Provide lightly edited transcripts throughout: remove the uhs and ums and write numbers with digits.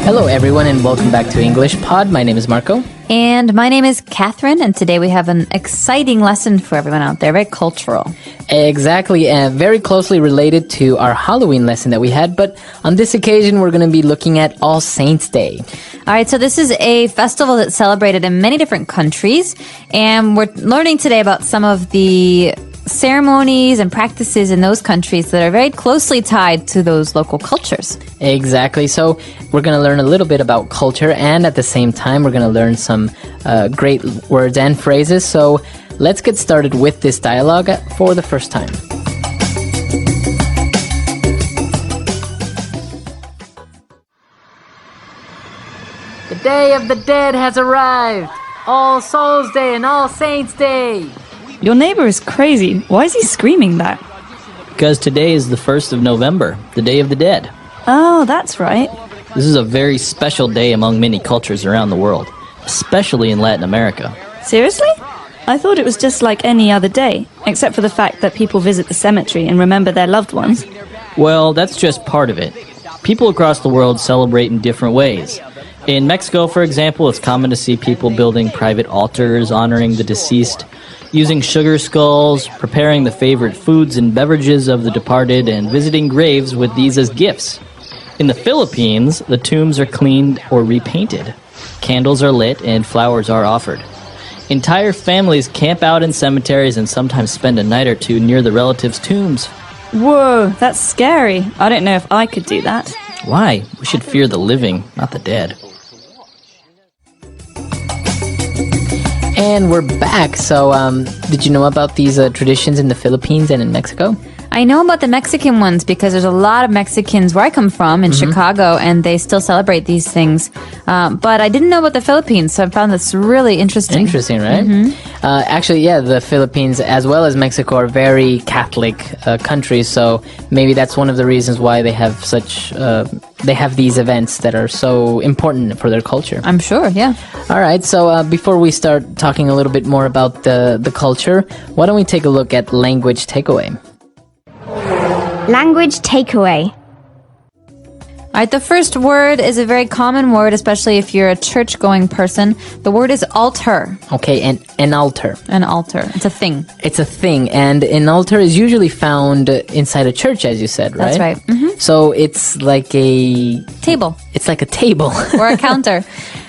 Hello, everyone, and welcome back to English Pod. My name is Marco. And my name is Catherine, and today we have an exciting lesson for everyone out there, very cultural. Exactly, and very closely related to our Halloween lesson that we had, but on this occasion, we're going to be looking at All Saints' Day. All right, so this is a festival that's celebrated in many different countries, and we're learning today about some of the ceremonies and practices in those countries that are very closely tied to those local cultures. Exactly. So we're going to learn a little bit about culture, and at the same time, we're going to learn some great words and phrases. So let's get started with this dialogue for the first time. The Day of the Dead has arrived. All Souls Day and All Saints Day. Your neighbor is crazy. Why is he screaming that? Because today is the 1st of November, the Day of the Dead. Oh, that's right. This is a very special day among many cultures around the world, especially in Latin America. Seriously? I thought it was just like any other day, except for the fact that people visit the cemetery and remember their loved ones. Well, that's just part of it. People across the world celebrate in different ways. In Mexico, for example, it's common to see people building private altars honoring the deceased, using sugar skulls, preparing the favorite foods and beverages of the departed, and visiting graves with these as gifts. In the Philippines, the tombs are cleaned or repainted. Candles are lit and flowers are offered. Entire families camp out in cemeteries and sometimes spend a night or two near the relatives' tombs. Whoa, that's scary. I don't know if I could do that. Why? We should fear the living, not the dead. And we're back. So, did you know about these traditions in the Philippines and in Mexico? I know about the Mexican ones because there's a lot of Mexicans where I come from in Chicago, and they still celebrate these things. But I didn't know about the Philippines, so I found this really interesting. Interesting, right? Actually, yeah, the Philippines as well as Mexico are very Catholic countries, so maybe that's one of the reasons why they have such they have these events that are so important for their culture. I'm sure, yeah. All right, so before we start talking a little bit more about the culture, why don't we take a look at language takeaway? Language takeaway. All right, the first word is a very common word, especially if you're a church-going person. The word is altar. Okay, and an altar. An altar. It's a thing. It's a thing, and an altar is usually found inside a church, as you said, right? That's right. Mm-hmm. So it's like a... Table. It's like a table. Or a counter.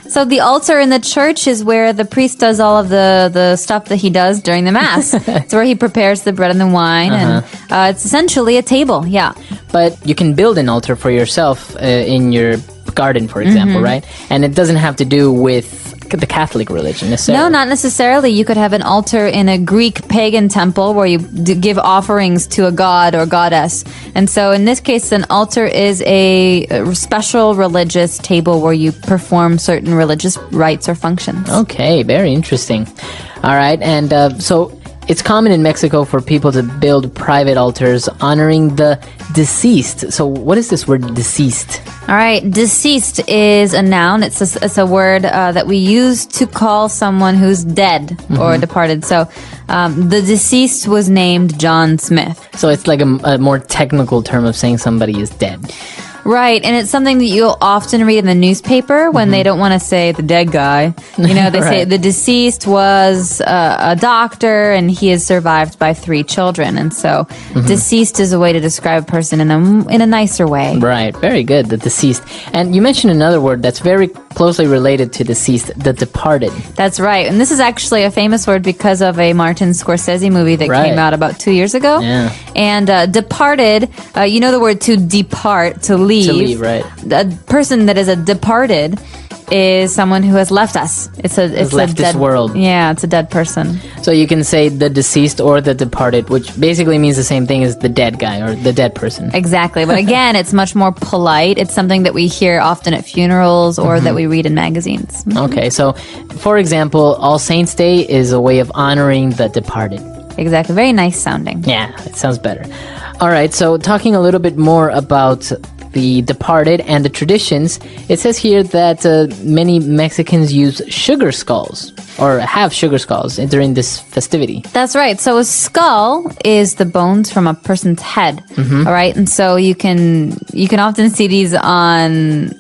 So the altar in the church is where the priest does all of the stuff that he does during the Mass. It's where he prepares the bread and the wine, and it's essentially a table, yeah. But you can build an altar for yourself in your garden, for example, right? And it doesn't have to do with the Catholic religion necessarily. No, not necessarily. You could have an altar in a Greek pagan temple where you give offerings to a god or goddess. And so in this case, an altar is a special religious table where you perform certain religious rites or functions. Okay, very interesting. All right, and so it's common in Mexico for people to build private altars honoring the deceased. So what is this word deceased? All right, deceased is a noun. It's a word that we use to call someone who's dead or departed. So the deceased was named John Smith. So it's like a more technical term of saying somebody is dead. Right, and it's something that you'll often read in the newspaper when they don't want to say the dead guy. You know, they say the deceased was a doctor and he is survived by 3 children. And so deceased is a way to describe a person in a nicer way. Right, very good, the deceased. And you mentioned another word that's very closely related to deceased, the departed. That's right, and this is actually a famous word because of a Martin Scorsese movie that came out about 2 years ago. Yeah. And departed, you know the word to depart, to leave. To leave, right. A person that is a departed is someone who has left us. It's left this world. Yeah, it's a dead person. So you can say the deceased or the departed, which basically means the same thing as the dead guy or the dead person. Exactly. But again, it's much more polite. It's something that we hear often at funerals or that we read in magazines. Okay, so for example, All Saints Day is a way of honoring the departed. Exactly. Very nice sounding. Yeah, it sounds better. All right, so talking a little bit more about the departed and the traditions, it says here that many Mexicans use sugar skulls or have sugar skulls during this festivity. That's right. So a skull is the bones from a person's head. All right, and so you can often see these on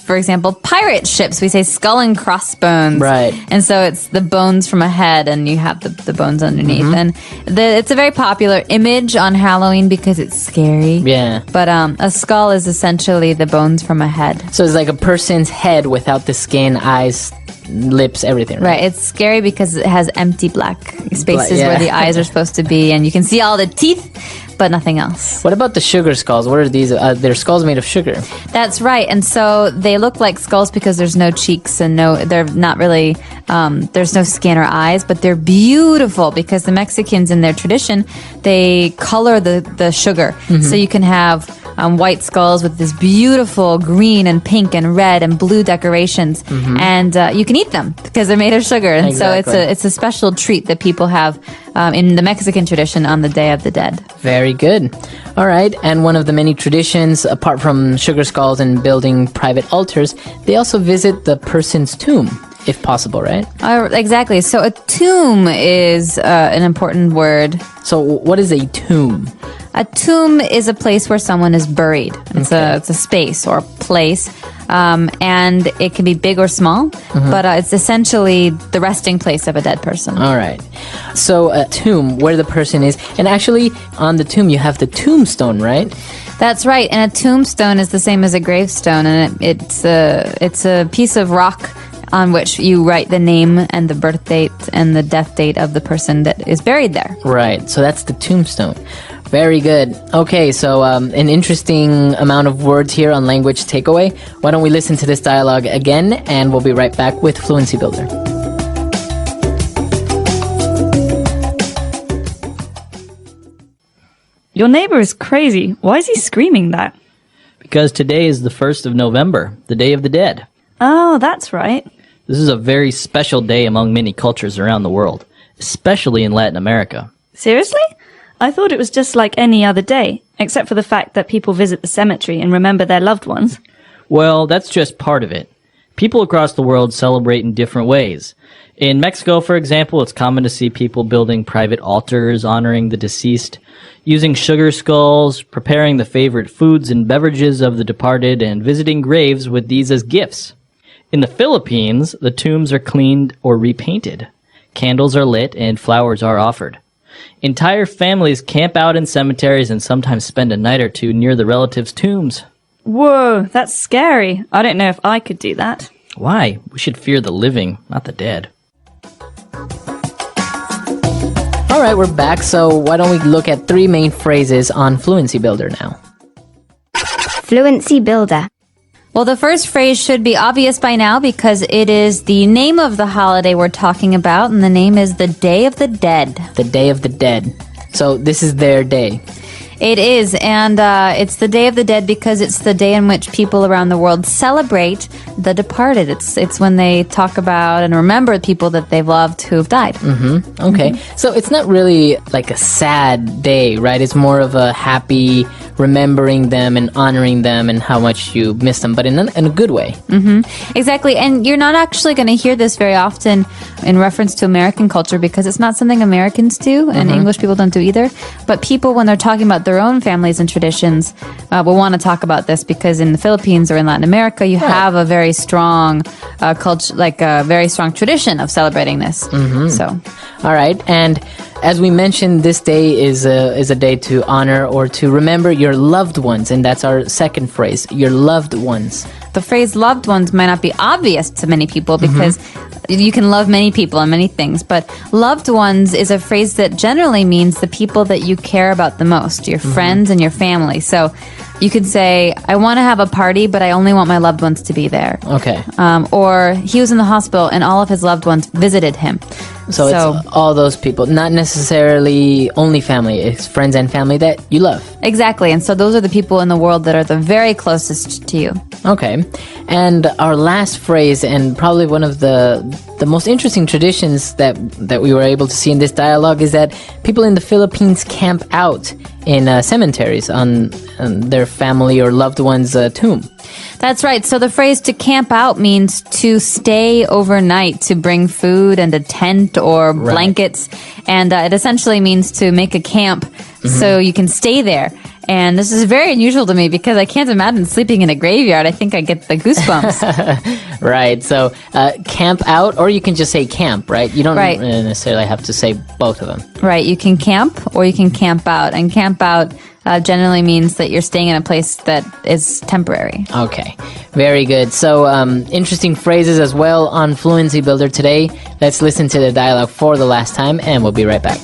for example, pirate ships. We say skull and crossbones. Right. And so it's the bones from a head and you have the bones underneath. And it's a very popular image on Halloween because it's scary. Yeah. But a skull is essentially the bones from a head. So it's like a person's head without the skin, eyes, lips, everything. Right. It's scary because it has empty black spaces yeah. where the eyes are supposed to be, and you can see all the teeth, but nothing else. What about the sugar skulls? What are these? They're skulls made of sugar. That's right. And so they look like skulls because there's no cheeks and they're not really, there's no skin or eyes, but they're beautiful because the Mexicans in their tradition, they color the sugar. So you can have white skulls with this beautiful green and pink and red and blue decorations. And you can eat them because they're made of sugar. And Exactly. so it's a special treat that people have in the Mexican tradition on the Day of the Dead. Very good. All right. And one of the many traditions, apart from sugar skulls and building private altars, they also visit the person's tomb, if possible, right? Exactly. So a tomb is an important word. So what is a tomb? A tomb is a place where someone is buried. It's a space or a place. And it can be big or small, but it's essentially the resting place of a dead person. All right. So a tomb, where the person is. And actually, on the tomb, you have the tombstone, right? That's right. And a tombstone is the same as a gravestone. And it's a piece of rock on which you write the name and the birth date and the death date of the person that is buried there. Right. So that's the tombstone. Very good. Okay, so an interesting amount of words here on Language Takeaway. Why don't we listen to this dialogue again, and we'll be right back with Fluency Builder. Your neighbor is crazy. Why is he screaming that? Because today is the 1st of November, the Day of the Dead. Oh, that's right. This is a very special day among many cultures around the world, especially in Latin America. Seriously? I thought it was just like any other day, except for the fact that people visit the cemetery and remember their loved ones. Well, that's just part of it. People across the world celebrate in different ways. In Mexico, for example, it's common to see people building private altars honoring the deceased, using sugar skulls, preparing the favorite foods and beverages of the departed, and visiting graves with these as gifts. In the Philippines, the tombs are cleaned or repainted. Candles are lit and flowers are offered. Entire families camp out in cemeteries and sometimes spend a night or two near the relatives' tombs. Whoa, that's scary. I don't know if I could do that. Why? We should fear the living, not the dead. All right, we're back. So why don't we look at 3 main phrases on Fluency Builder now? Fluency Builder. Well, the first phrase should be obvious by now because it is the name of the holiday we're talking about, and the name is the Day of the Dead. The Day of the Dead. So this is their day. It is, and it's the Day of the Dead because it's the day in which people around the world celebrate the departed. It's when they talk about and remember people that they've loved who've died. Okay. So it's not really like a sad day, right? It's more of a happy remembering them and honoring them and how much you miss them, but in a good way. Exactly, and you're not actually going to hear this very often in reference to American culture because it's not something Americans do, and English people don't do either. But people, when they're talking about their own families and traditions, will want to talk about this because in the Philippines or in Latin America, you have a very strong culture, like a very strong tradition of celebrating this. So, All right. And as we mentioned, this day is a day to honor or to remember your loved ones. And that's our second phrase, your loved ones. the phrase loved ones might not be obvious to many people because you can love many people and many things, but loved ones is a phrase that generally means the people that you care about the most, your friends and your family. So you could say, I want to have a party, but I only want my loved ones to be there. Okay. Or he was in the hospital and all of his loved ones visited him. So it's all those people, not necessarily only family. It's friends and family that you love. Exactly. And so those are the people in the world that are the very closest to you. Okay. And our last phrase, and probably one of the most interesting traditions that we were able to see in this dialogue, is that people in the Philippines camp out in cemeteries on their family or loved one's tomb. That's right. So the phrase to camp out means to stay overnight, to bring food and a tent or blankets. And it essentially means to make a camp so you can stay there. And this is very unusual to me because I can't imagine sleeping in a graveyard. I think I get the goosebumps. Right. So camp out, or you can just say camp, right? You don't Right. necessarily have to say both of them. Right. You can camp or you can camp out. And camp out generally means that you're staying in a place that is temporary. Okay. Very good. So interesting phrases as well on Fluency Builder today. Let's listen to the dialogue for the last time, and we'll be right back.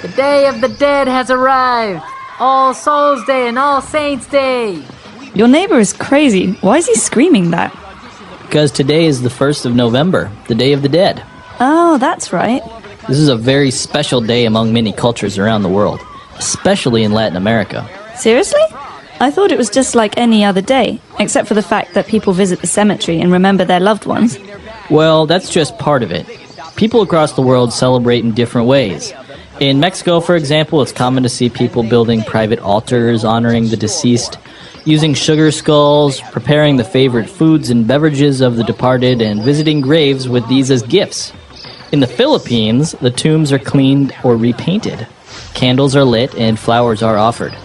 The Day of the Dead has arrived. All Souls Day and All Saints Day. Your neighbor is crazy. Why is he screaming that? Because today is the 1st of November, the Day of the Dead. Oh, that's right. This is a very special day among many cultures around the world, especially in Latin America. Seriously? I thought it was just like any other day, except for the fact that people visit the cemetery and remember their loved ones. Well, that's just part of it. People across the world celebrate in different ways. In Mexico, for example, it's common to see people building private altars honoring the deceased, using sugar skulls, preparing the favorite foods and beverages of the departed, and visiting graves with these as gifts. In the Philippines, the tombs are cleaned or repainted. Candles are lit and flowers are offered.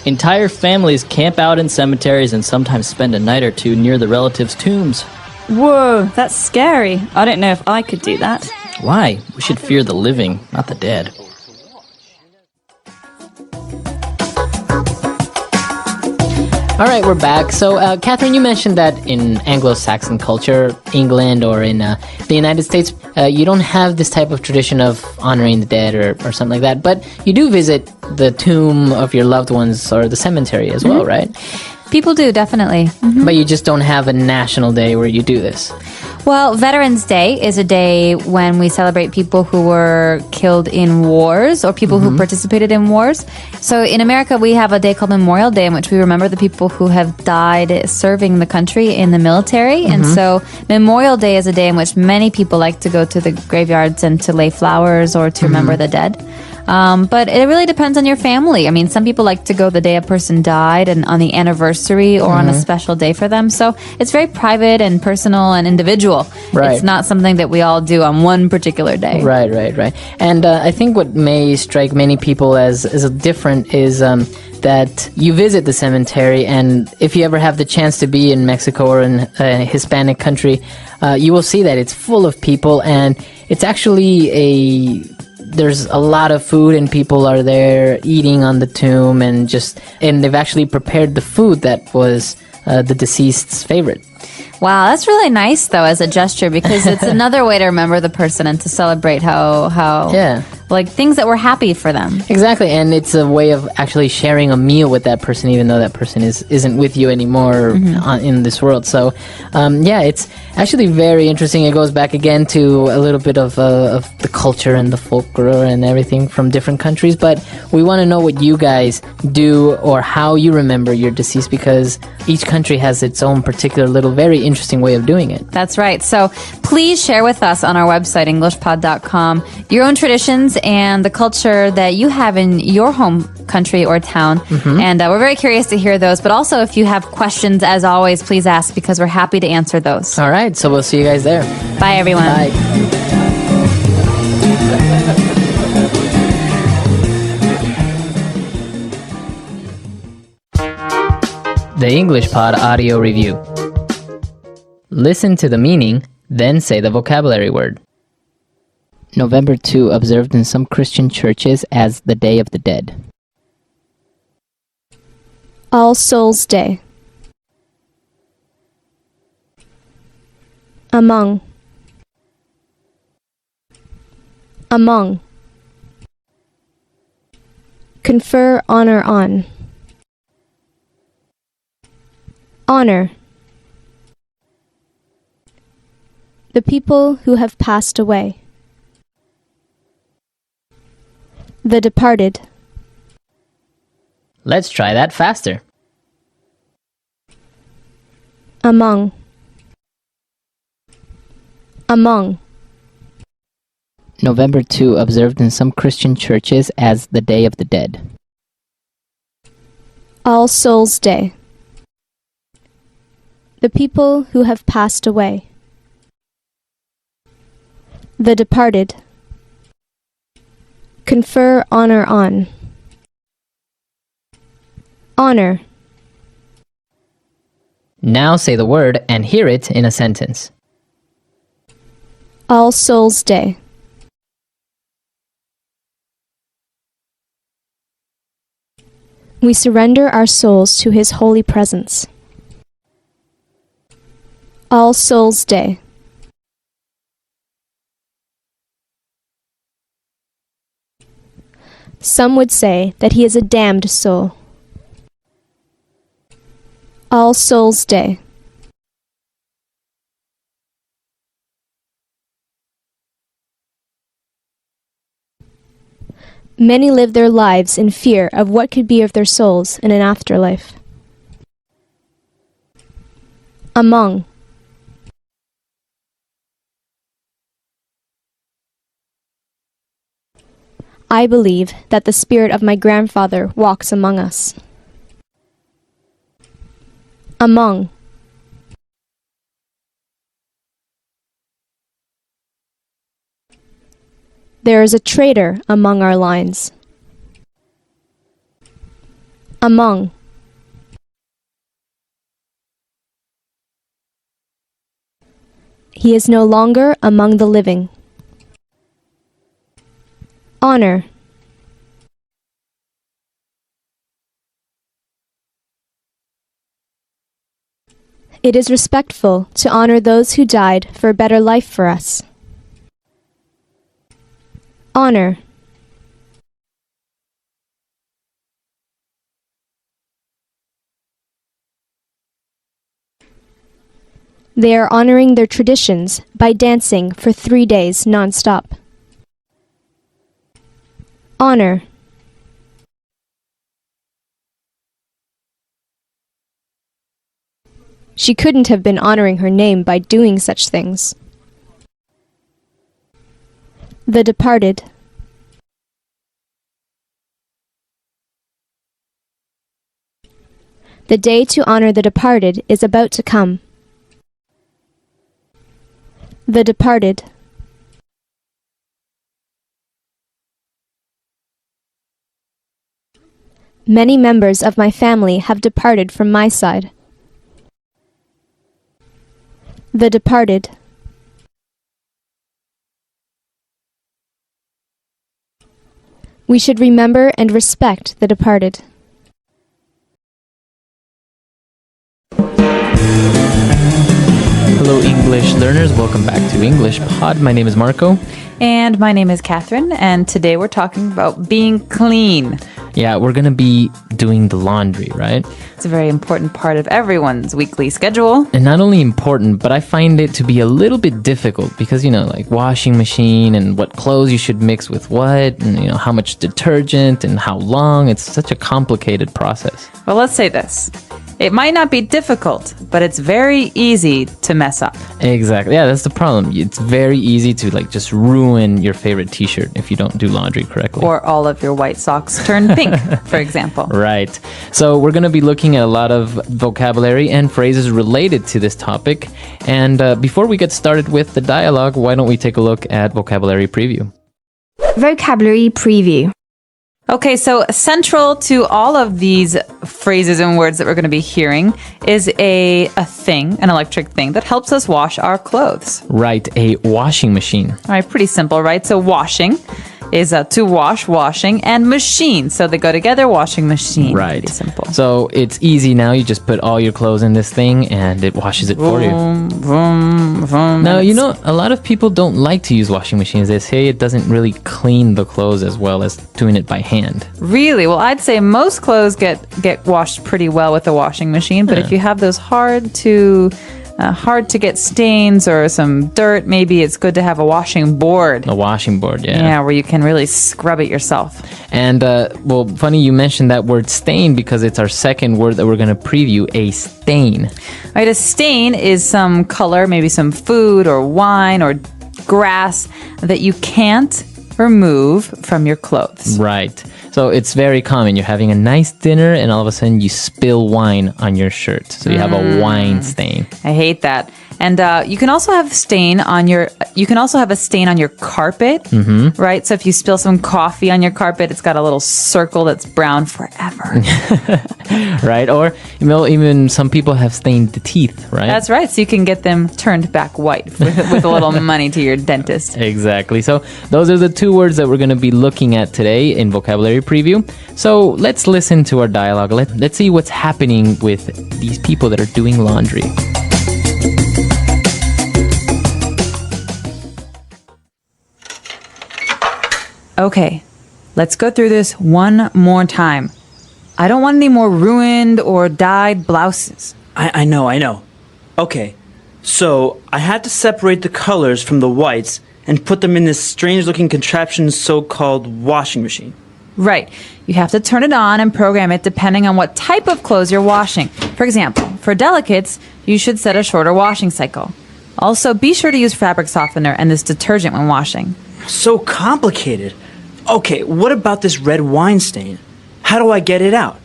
Entire families camp out in cemeteries and sometimes spend a night or two near the relatives' tombs. Whoa, that's scary. I don't know if I could do that. Why? We should fear the living, not the dead. All right, we're back. So, Catherine, you mentioned that in Anglo-Saxon culture, England or in the United States, you don't have this type of tradition of honoring the dead or something like that, but you do visit the tomb of your loved ones or the cemetery as well, right? People do, definitely. But you just don't have a national day where you do this. Well, Veterans Day is a day when we celebrate people who were killed in wars or people who participated in wars. So in America, we have a day called Memorial Day in which we remember the people who have died serving the country in the military. And so Memorial Day is a day in which many people like to go to the graveyards and to lay flowers or to remember the dead. But it really depends on your family. I mean, some people like to go the day a person died and on the anniversary or on a special day for them. So it's very private and personal and individual. Right. It's not something that we all do on one particular day. Right. And I think what may strike many people as different is that you visit the cemetery, and if you ever have the chance to be in Mexico or in a Hispanic country, you will see that it's full of people, and it's actually there's a lot of food and people are there eating on the tomb and they've actually prepared the food that was the deceased's favorite. Wow, that's really nice though as a gesture because it's another way to remember the person and to celebrate how like things that were happy for them. Exactly, and it's a way of actually sharing a meal with that person even though that person isn't with you anymore in this world. So it's actually very interesting. It goes back again to a little bit of the culture and the folklore and everything from different countries, but we want to know what you guys do or how you remember your deceased because each country has its own particular little very interesting way of doing it. That's right. So please share with us on our website, englishpod.com, your own traditions and the culture that you have in your home country or town. And we're very curious to hear those. But also, if you have questions, as always, please ask because we're happy to answer those. All right. So we'll see you guys there. Bye, everyone. Bye. The English Pod Audio Review. Listen to the meaning, then say the vocabulary word. November 2, observed in some Christian churches as the Day of the Dead. All Souls Day. Among. Confer honor on. Honor. The people who have passed away. The departed. Let's try that faster. Among. November 2, observed in some Christian churches as the Day of the Dead. All Souls Day. The people who have passed away. The departed. Confer honor on. Honor. Now say the word and hear it in a sentence. All Souls Day. We surrender our souls to His holy presence. All Souls Day. Some would say that he is a damned soul. All Souls Day. Many live their lives in fear of what could be of their souls in an afterlife. Among. I believe that the spirit of my grandfather walks among us. Among. There is a traitor among our lines. Among. He is no longer among the living. Honor. It is respectful to honor those who died for a better life for us. Honor. They are honoring their traditions by dancing for 3 days non-stop. Honor. She couldn't have been honoring her name by doing such things. The departed. The day to honor the departed is about to come. The departed. Many members of my family have departed from my side. The departed. We should remember and respect the departed. Hello, English learners. Welcome back to English Pod. My name is Marco. And my name is Catherine, and today we're talking about being clean. Yeah, we're going to be doing the laundry, right? It's a very important part of everyone's weekly schedule. And not only important, but I find it to be a little bit difficult because, like washing machine and what clothes you should mix with what, and, how much detergent and how long. It's such a complicated process. Well, let's say this. It might not be difficult, but it's very easy to mess up. Exactly. Yeah, that's the problem. It's very easy to just ruin your favorite t-shirt if you don't do laundry correctly. Or all of your white socks turn pink, for example. Right. So we're going to be looking at a lot of vocabulary and phrases related to this topic. And before we get started with the dialogue, why don't we take a look at vocabulary preview? Vocabulary preview. Okay, so central to all of these phrases and words that we're going to be hearing is a thing, an electric thing that helps us wash our clothes. Right, a washing machine. All right, pretty simple, right? So washing is to wash, washing, and machine. So they go together, washing machine. Right. Pretty simple. So it's easy now. You just put all your clothes in this thing and it washes it for you. Vroom, vroom. Now, a lot of people don't like to use washing machines. They say it doesn't really clean the clothes as well as doing it by hand. Really? Well, I'd say most clothes get washed pretty well with a washing machine. But if you have those hard to get stains or some dirt, maybe it's good to have a washing board. A washing board, yeah. Yeah, where you can really scrub it yourself. And, funny you mentioned that word stain because it's our second word that we're going to preview, a stain. All right, a stain is some color, maybe some food or wine or grass that you can't remove from your clothes. Right. So it's very common. You're having a nice dinner and all of a sudden you spill wine on your shirt. So you have a wine stain. I hate that. And you can also have a stain on your carpet, right? So if you spill some coffee on your carpet, it's got a little circle that's brown forever. Right? Or, even some people have stained the teeth, right? That's right. So you can get them turned back white with a little money to your dentist. Exactly. So those are the 2 words that we're going to be looking at today in Vocabulary Preview. So let's listen to our dialogue. Let's see what's happening with these people that are doing laundry. Okay, let's go through this one more time. I don't want any more ruined or dyed blouses. I know. Okay, so I had to separate the colors from the whites and put them in this strange-looking contraption so-called washing machine. Right. You have to turn it on and program it depending on what type of clothes you're washing. For example, for delicates, you should set a shorter washing cycle. Also, be sure to use fabric softener and this detergent when washing. So complicated. Okay, what about this red wine stain? How do I get it out?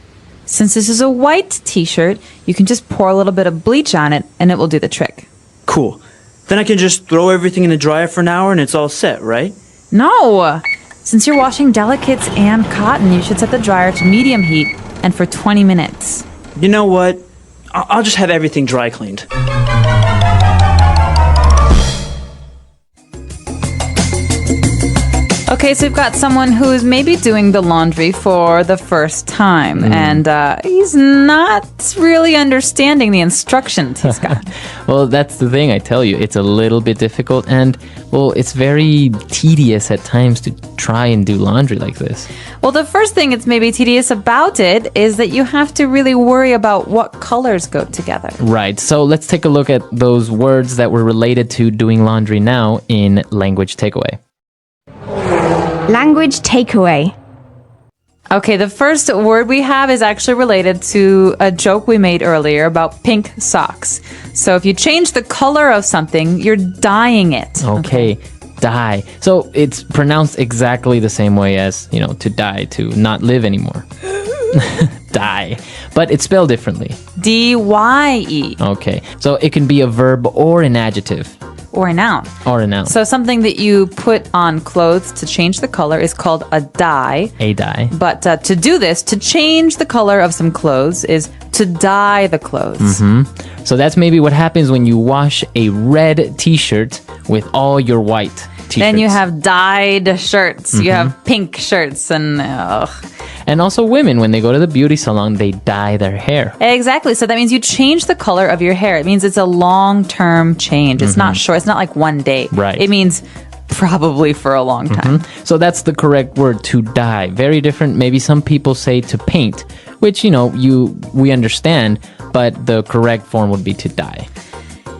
Since this is a white t-shirt, you can just pour a little bit of bleach on it and it will do the trick. Cool. Then I can just throw everything in the dryer for an hour and it's all set, right? No! Since you're washing delicates and cotton, you should set the dryer to medium heat and for 20 minutes. You know what? I'll just have everything dry cleaned. Okay, so we've got someone who's maybe doing the laundry for the first time, and he's not really understanding the instructions he's got. Well, that's the thing, I tell you. It's a little bit difficult, and, well, it's very tedious at times to try and do laundry like this. Well, the first thing that's maybe tedious about it is that you have to really worry about what colors go together. Right, so let's take a look at those words that were related to doing laundry now in Language Takeaway. Language takeaway. Okay, the first word we have is actually related to a joke we made earlier about pink socks. So if you change the color of something, you're dyeing it. Okay, dye. So it's pronounced exactly the same way as, to die, to not live anymore. Die. But it's spelled differently. D-Y-E. Okay, so it can be a verb or an adjective. Or a noun. Or a noun. So something that you put on clothes to change the color is called a dye. A dye. But to do this, to change the color of some clothes is to dye the clothes. Mm-hmm. So that's maybe what happens when you wash a red t-shirt with all your white t-shirts. Then you have dyed shirts. You have pink shirts and... And also women, when they go to the beauty salon, they dye their hair. Exactly. So that means you change the color of your hair. It means it's a long-term change. It's not short. It's not like one day. Right. It means probably for a long time. So that's the correct word, to dye. Very different. Maybe some people say to paint, which, we understand, but the correct form would be to dye.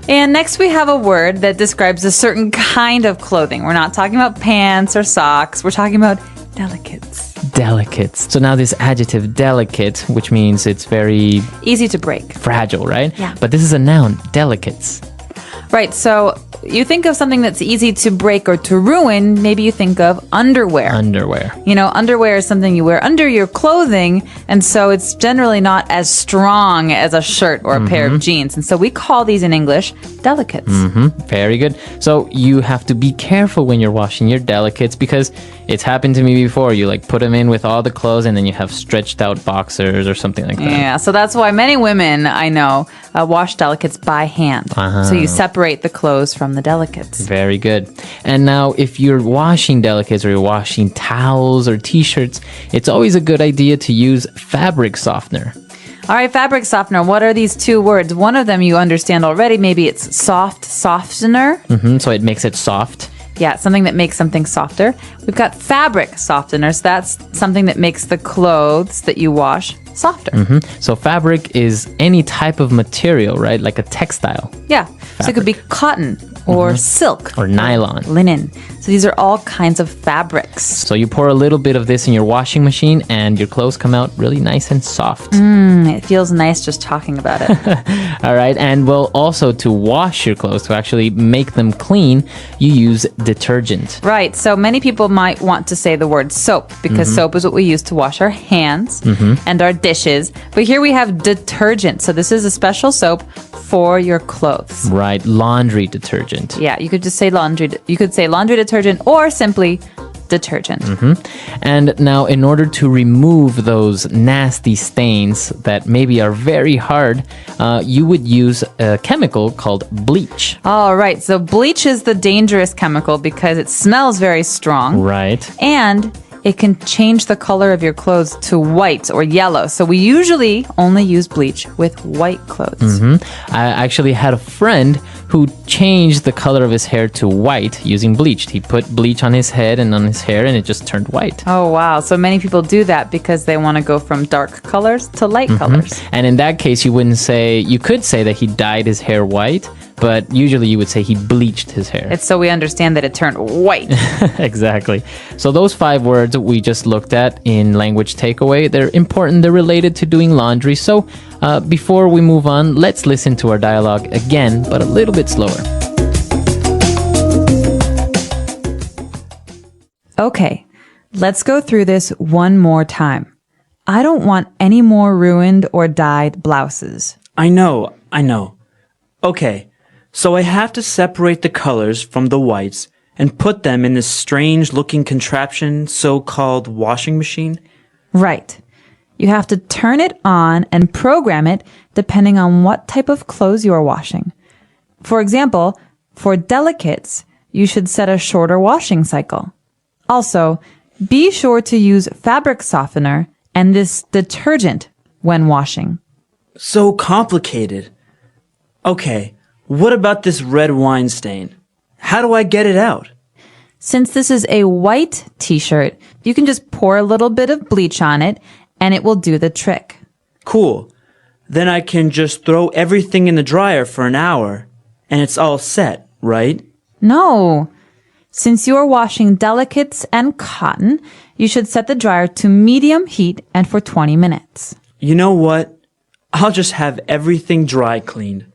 And next we have a word that describes a certain kind of clothing. We're not talking about pants or socks. We're talking about delicates. Delicates. So now this adjective, delicate, which means it's very... easy to break. Fragile, right? Yeah. But this is a noun, delicates. Right, so you think of something that's easy to break or to ruin, maybe you think of underwear. Underwear. Underwear is something you wear under your clothing, and so it's generally not as strong as a shirt or a pair of jeans. And so we call these in English delicates. Very good. So you have to be careful when you're washing your delicates, because it's happened to me before. You put them in with all the clothes and then you have stretched out boxers or something like that. Yeah, so that's why many women I know wash delicates by hand. So you separate the clothes from the delicates. Very good. And now if you're washing delicates or you're washing towels or t-shirts, it's always a good idea to use fabric softener. All right, fabric softener. What are these 2 words? One of them you understand already. Maybe it's soft softener. So it makes it soft. Yeah, something that makes something softer. We've got fabric softener. So that's something that makes the clothes that you wash softer. So fabric is any type of material, right? Like a textile. Yeah. So it could be cotton or silk. Or nylon. Linen. So these are all kinds of fabrics. So you pour a little bit of this in your washing machine and your clothes come out really nice and soft. It feels nice just talking about it. All right. And well, also to wash your clothes, to actually make them clean, you use detergent. Right. So many people might want to say the word soap because soap is what we use to wash our hands and our dishes. But here we have detergent. So this is a special soap for your clothes. Right, laundry detergent. Yeah, you could just say laundry. You could say laundry detergent or simply detergent. And now, in order to remove those nasty stains that maybe are very hard, you would use a chemical called bleach. All right, so bleach is the dangerous chemical because it smells very strong. Right. And it can change the color of your clothes to white or yellow. So we usually only use bleach with white clothes. I actually had a friend who changed the color of his hair to white using bleach. He put bleach on his head and on his hair, and it just turned white. Oh, wow. So many people do that because they want to go from dark colors to light colors. And in that case, you could say that he dyed his hair white, but usually you would say he bleached his hair. It's so we understand that it turned white. Exactly. So those 5 words we just looked at in language takeaway, they're important. They're related to doing laundry. So before we move on, let's listen to our dialogue again, but a little bit slower. Okay, let's go through this one more time. I don't want any more ruined or dyed blouses. I know. Okay, so I have to separate the colors from the whites and put them in this strange-looking contraption so-called washing machine? Right. You have to turn it on and program it depending on what type of clothes you are washing. For example, for delicates, you should set a shorter washing cycle. Also, be sure to use fabric softener and this detergent when washing. So complicated. Okay, what about this red wine stain? How do I get it out? Since this is a white t-shirt, you can just pour a little bit of bleach on it and it will do the trick. Cool. Then I can just throw everything in the dryer for an hour and it's all set, right? No. Since you are washing delicates and cotton, you should set the dryer to medium heat and for 20 minutes. You know what? I'll just have everything dry cleaned.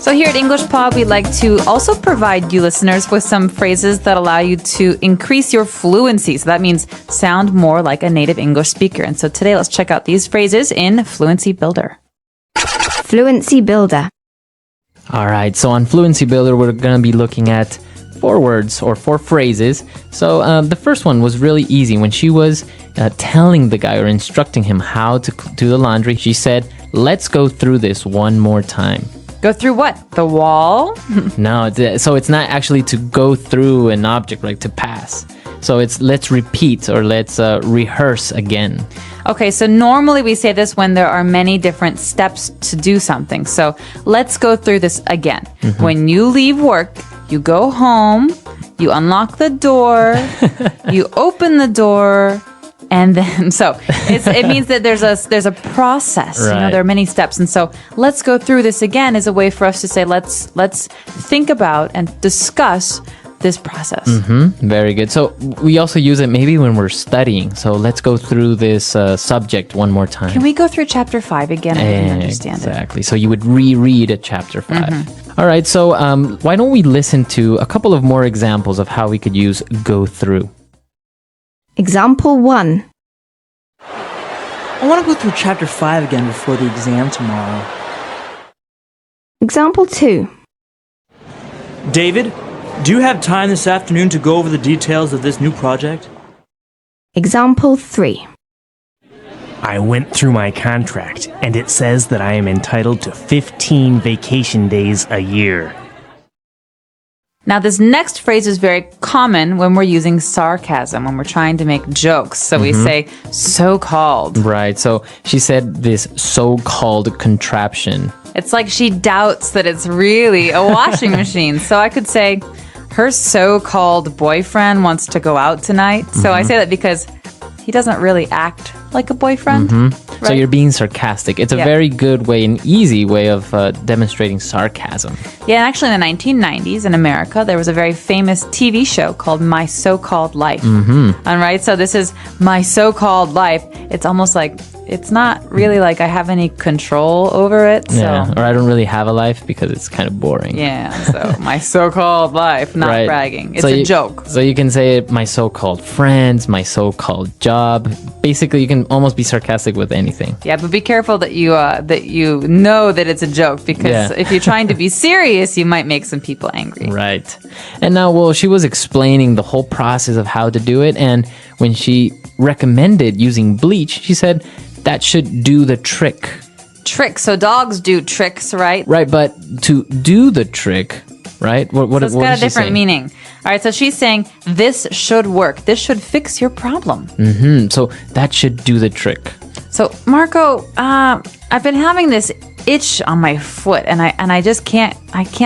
So here at English Pod, we like to also provide you listeners with some phrases that allow you to increase your fluency. So that means sound more like a native English speaker. And so today, let's check out these phrases in Fluency Builder. Fluency Builder. All right, so on Fluency Builder, we're going to be looking at 4 words or 4 phrases. So the first one was really easy. When she was telling the guy or instructing him how to do the laundry, she said, "Let's go through this one more time." Go through what? The wall? No, so it's not actually to go through an object, like to pass. So it's let's repeat or let's rehearse again. Okay, so normally we say this when there are many different steps to do something. So let's go through this again. When you leave work, you go home, you unlock the door, you open the door, and then it means that there's a process. Right. You know, there are many steps, and so let's go through this again is a way for us to say let's think about and discuss this process. Very good. So we also use it maybe when we're studying. So let's go through this subject one more time. Can we go through chapter 5 again? I didn't understand it. Exactly. So you would reread a chapter 5. All right. So why don't we listen to a couple of more examples of how we could use go through? Example 1. I want to go through chapter 5 again before the exam tomorrow. Example 2. David, do you have time this afternoon to go over the details of this new project? Example 3. I went through my contract, and it says that I am entitled to 15 vacation days a year. Now, this next phrase is very common when we're using sarcasm, when we're trying to make jokes. So we say, so-called. Right. So she said this so-called contraption. It's like she doubts that it's really a washing machine. So I could say, her so-called boyfriend wants to go out tonight. So I say that because he doesn't really act like a boyfriend. Right? So you're being sarcastic. It's a very good way, an easy way of demonstrating sarcasm. Yeah, and actually in the 1990s in America, there was a very famous TV show called My So-Called Life. All right, so this is My So-Called Life. It's almost like it's not really like I have any control over it. So. Yeah, or I don't really have a life because it's kind of boring. Yeah, so my so-called life, not Right. bragging. It's So a you- joke. So you can say my so-called friends, my so-called job. Basically, you can almost be sarcastic with anything. Yeah, but be careful that you know that it's a joke, because Yeah. if you're trying to be serious, you might make some people angry. Right. And now, well, she was explaining the whole process of how to do it. And when she recommended using bleach, she said that should do the trick. Trick. So dogs do tricks, right? Right. But to do the trick, right? What So it's what got is a she different saying? meaning. All right, so she's saying this should work. This should fix your problem. So that should do the trick. So Marco, I've been having this itch on my foot, and I just can't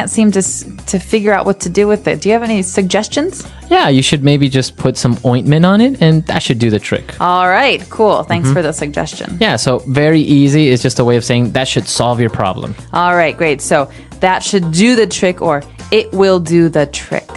seem to figure out what to do with it. Do you have any suggestions? Yeah, you should maybe just put some ointment on it, and that should do the trick. All right, cool. Thanks for the suggestion. Yeah, so very easy. It's just a way of saying that should solve your problem. All right, great. So that should do the trick, or it will do the trick.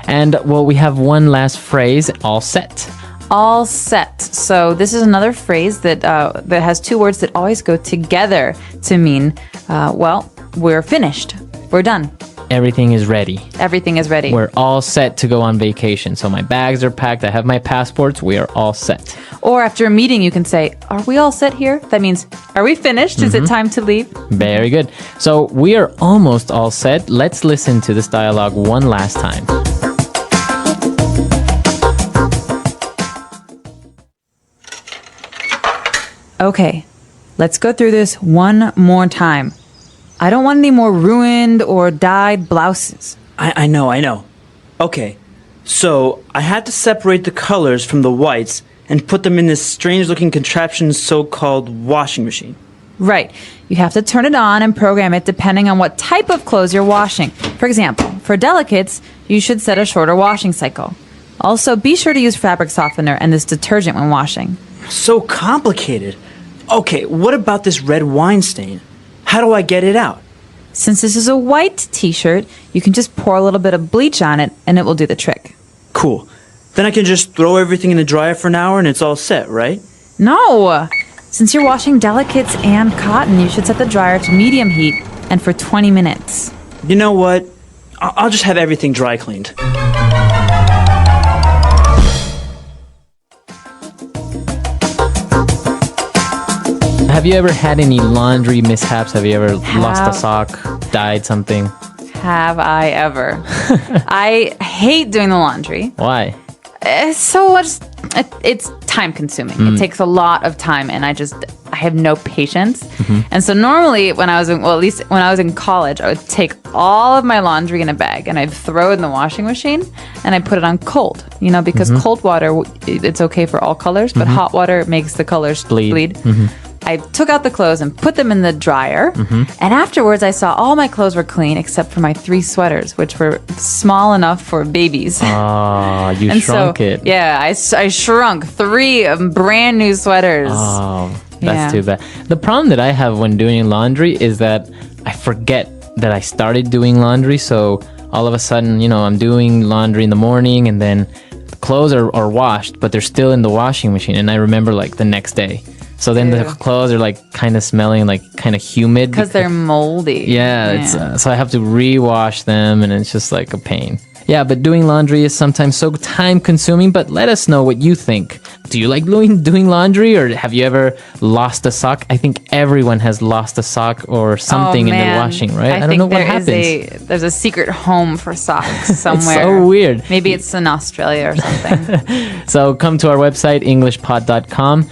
And well, we have one last phrase, all set. All set. So this is another phrase that that has two words that always go together to mean, well, we're finished. We're done. Everything is ready. Everything is ready. We're all set to go on vacation. So my bags are packed. I have my passports. We are all set. Or after a meeting, you can say, are we all set here? That means, are we finished? Is it time to leave? Very good. So we are almost all set. Let's listen to this dialogue one last time. Okay, let's go through this one more time. I don't want any more ruined or dyed blouses. I know. Okay, so I had to separate the colors from the whites and put them in this strange-looking contraption so-called washing machine. Right. You have to turn it on and program it depending on what type of clothes you're washing. For example, for delicates, you should set a shorter washing cycle. Also, be sure to use fabric softener and this detergent when washing. So complicated. Okay, what about this red wine stain? How do I get it out? Since this is a white t-shirt, you can just pour a little bit of bleach on it and it will do the trick. Cool. Then I can just throw everything in the dryer for an hour and it's all set, right? No! Since you're washing delicates and cotton, you should set the dryer to medium heat and for 20 minutes. You know what? I'll just have everything dry cleaned. Have you ever had any laundry mishaps? Have you ever lost a sock, dyed something? Have I ever? I hate doing the laundry. Why? It's time consuming. It takes a lot of time, and I have no patience. And so normally at least when I was in college, I would take all of my laundry in a bag and I'd throw it in the washing machine and I'd put it on cold, because cold water, it's okay for all colors, but hot water makes the colors bleed. I took out the clothes and put them in the dryer. And afterwards, I saw all my clothes were clean except for my 3 sweaters, which were small enough for babies. Oh, you And shrunk so, it. Yeah, I shrunk 3 brand new sweaters. Oh, Yeah. that's too bad. The problem that I have when doing laundry is that I forget that I started doing laundry. So all of a sudden, I'm doing laundry in the morning and then the clothes are washed, but they're still in the washing machine. And I remember like the next day. So then the clothes are like kind of smelling like kind of humid. Because they're moldy. Yeah, it's so I have to rewash them and it's just like a pain. Yeah, but doing laundry is sometimes so time consuming, but let us know what you think. Do you like doing laundry, or have you ever lost a sock? I think everyone has lost a sock or something in their washing, right? I don't know what happens. There's a secret home for socks somewhere. It's so weird. Maybe it's in Australia or something. So come to our website, englishpod.com.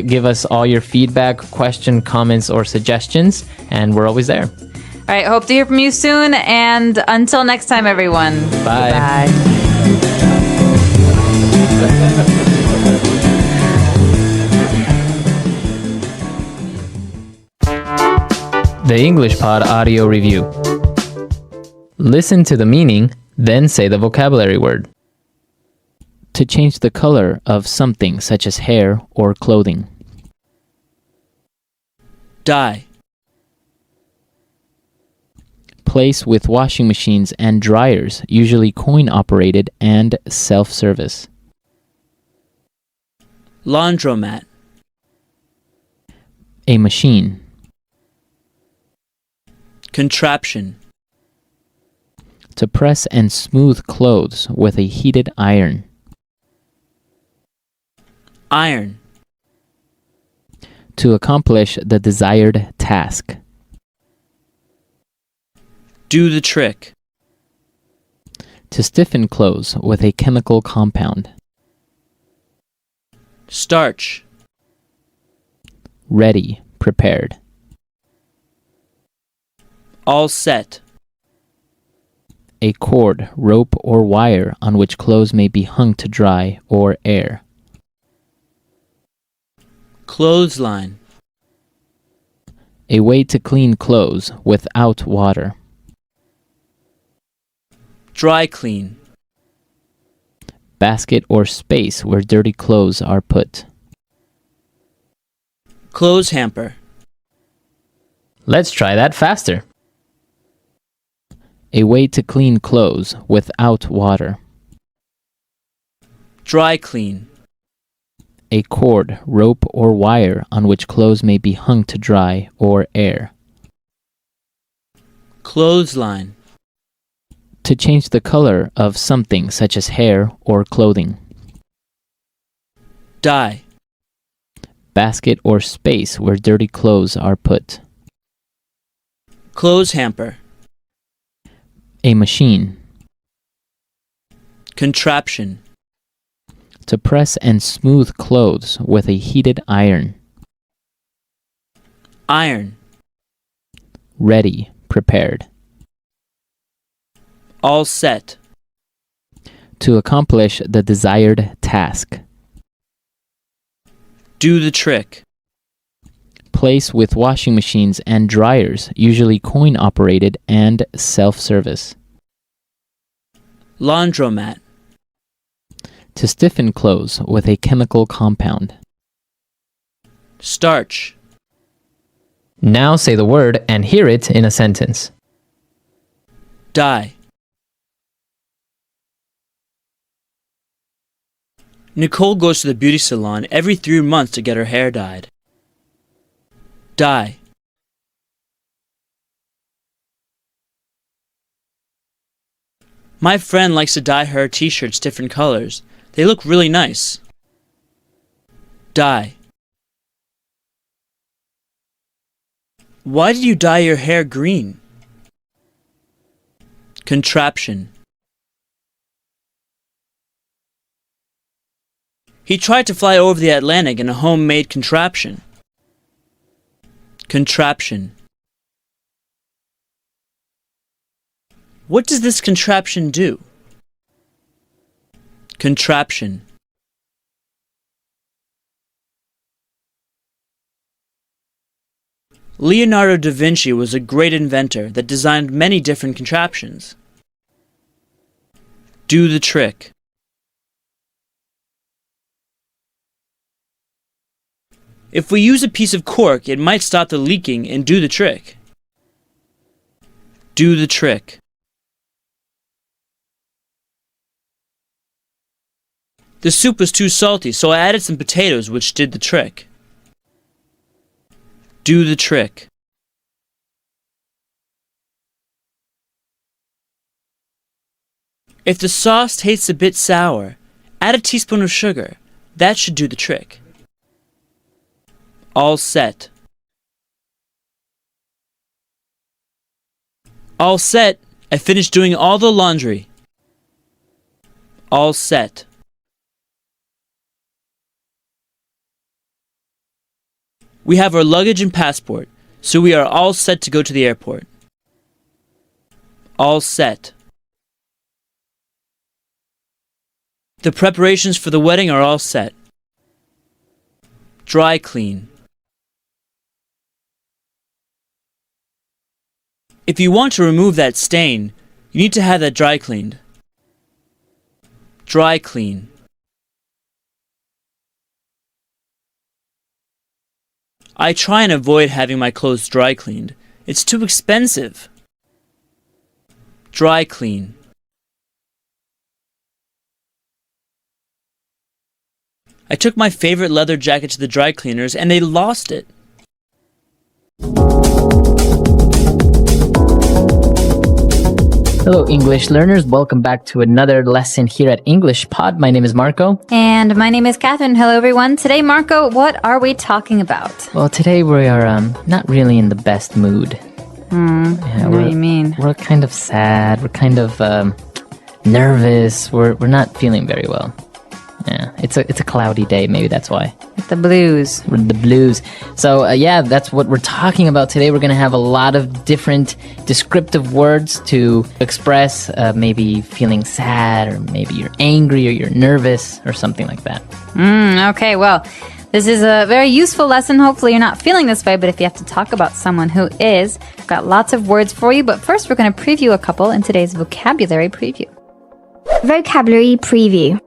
Give us all your feedback, question, comments, or suggestions, and we're always there. All right, hope to hear from you soon. And until next time, everyone. Bye. Bye. The English Pod Audio Review. Listen to the meaning, then say the vocabulary word. To change the color of something such as hair or clothing. Dye. Place with washing machines and dryers, usually coin-operated and self-service. Laundromat. A machine. Contraption. To press and smooth clothes with a heated iron. Iron. To accomplish the desired task. Do the trick. To stiffen clothes with a chemical compound. Starch. Ready, prepared. All set. A cord, rope, or wire on which clothes may be hung to dry or air. Clothesline. A way to clean clothes without water. Dry clean. Basket or space where dirty clothes are put. Clothes hamper. Let's try that faster. A way to clean clothes without water. Dry clean. A cord, rope, or wire on which clothes may be hung to dry or air. Clothesline. To change the color of something such as hair or clothing. Dye. Basket or space where dirty clothes are put. Clothes hamper. A machine. Contraption. To press and smooth clothes with a heated iron. Iron. Ready, prepared. All set. To accomplish the desired task. Do the trick. Place with washing machines and dryers, usually coin-operated and self-service. Laundromat. To stiffen clothes with a chemical compound. Starch. Now say the word and hear it in a sentence. Dye. Nicole goes to the beauty salon every 3 months to get her hair dyed. Dye. My friend likes to dye her t-shirts different colors. They look really nice. Dye. Why did you dye your hair green? Contraption. He tried to fly over the Atlantic in a homemade contraption. Contraption. What does this contraption do? Contraption. Leonardo da Vinci was a great inventor that designed many different contraptions. Do the trick. If we use a piece of cork, it might stop the leaking and do the trick. Do the trick. The soup was too salty, so I added some potatoes, which did the trick. Do the trick. If the sauce tastes a bit sour, add a teaspoon of sugar. That should do the trick. All set. All set. I finished doing all the laundry. All set. We have our luggage and passport, so we are all set to go to the airport. All set. The preparations for the wedding are all set. Dry clean. If you want to remove that stain, you need to have that dry cleaned. Dry clean. I try and avoid having my clothes dry cleaned. It's too expensive. Dry clean. I took my favorite leather jacket to the dry cleaners and they lost it. Hello, English learners. Welcome back to another lesson here at English Pod. My name is Marco. And my name is Catherine. Hello, everyone. Today, Marco, what are we talking about? Well, today we are not really in the best mood. What do you mean? We're kind of sad. We're kind of nervous. We're not feeling very well. Yeah, it's a cloudy day. Maybe that's why. The blues. The blues. So that's what we're talking about today. We're going to have a lot of different descriptive words to express maybe feeling sad, or maybe you're angry, or you're nervous, or something like that. Okay, well, this is a very useful lesson. Hopefully you're not feeling this way, but if you have to talk about someone who is, I've got lots of words for you. But first, we're going to preview a couple in today's vocabulary preview. Vocabulary preview.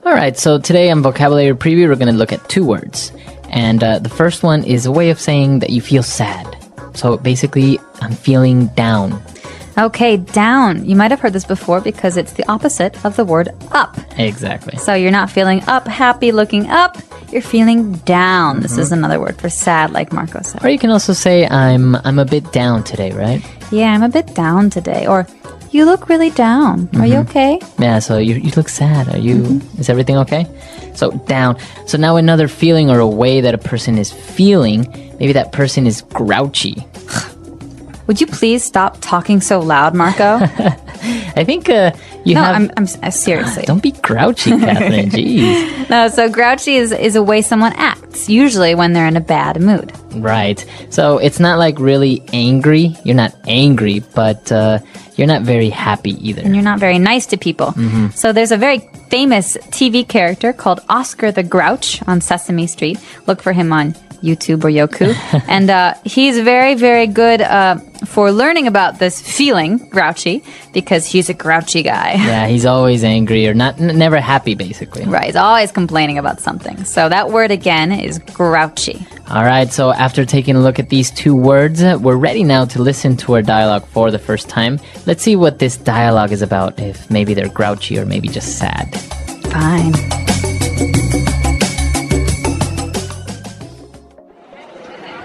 All right, so today on Vocabulary Preview, we're going to look at two words. And the first one is a way of saying that you feel sad. So basically, I'm feeling down. Okay, down. You might have heard this before because it's the opposite of the word up. Exactly. So you're not feeling up, happy, looking up. You're feeling down. This is another word for sad, like Marco said. Or you can also say, I'm a bit down today, right? Yeah, I'm a bit down today. Or, you look really down. Are you okay? Yeah, so you look sad. Are you? Is everything okay? So down. So now another feeling or a way that a person is feeling, maybe that person is grouchy. Would you please stop talking so loud, Marco? I think you have... I'm seriously. Don't be grouchy, Catherine. Jeez. No, so grouchy is a way someone acts, usually when they're in a bad mood. Right. So it's not like really angry. You're not angry, but you're not very happy either. And you're not very nice to people. So there's a very famous TV character called Oscar the Grouch on Sesame Street. Look for him on YouTube or Yoku. And he's very, very good for learning about this feeling, grouchy, because he's a grouchy guy. Yeah, he's always angry or never happy, basically. Right, he's always complaining about something. So that word again is grouchy. All right, so after taking a look at these two words, we're ready now to listen to our dialogue for the first time. Let's see what this dialogue is about, if maybe they're grouchy or maybe just sad. Fine.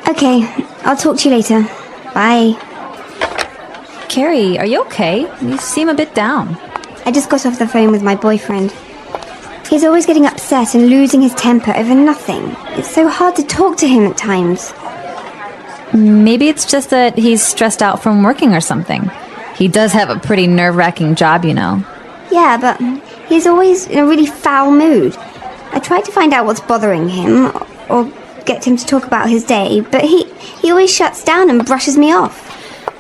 Okay, I'll talk to you later. Bye. Carrie, are you okay? You seem a bit down. I just got off the phone with my boyfriend. He's always getting upset and losing his temper over nothing. It's so hard to talk to him at times. Maybe it's just that he's stressed out from working or something. He does have a pretty nerve-wracking job, you know. Yeah, but he's always in a really foul mood. I tried to find out what's bothering him, or get him to talk about his day, but he always shuts down and brushes me off.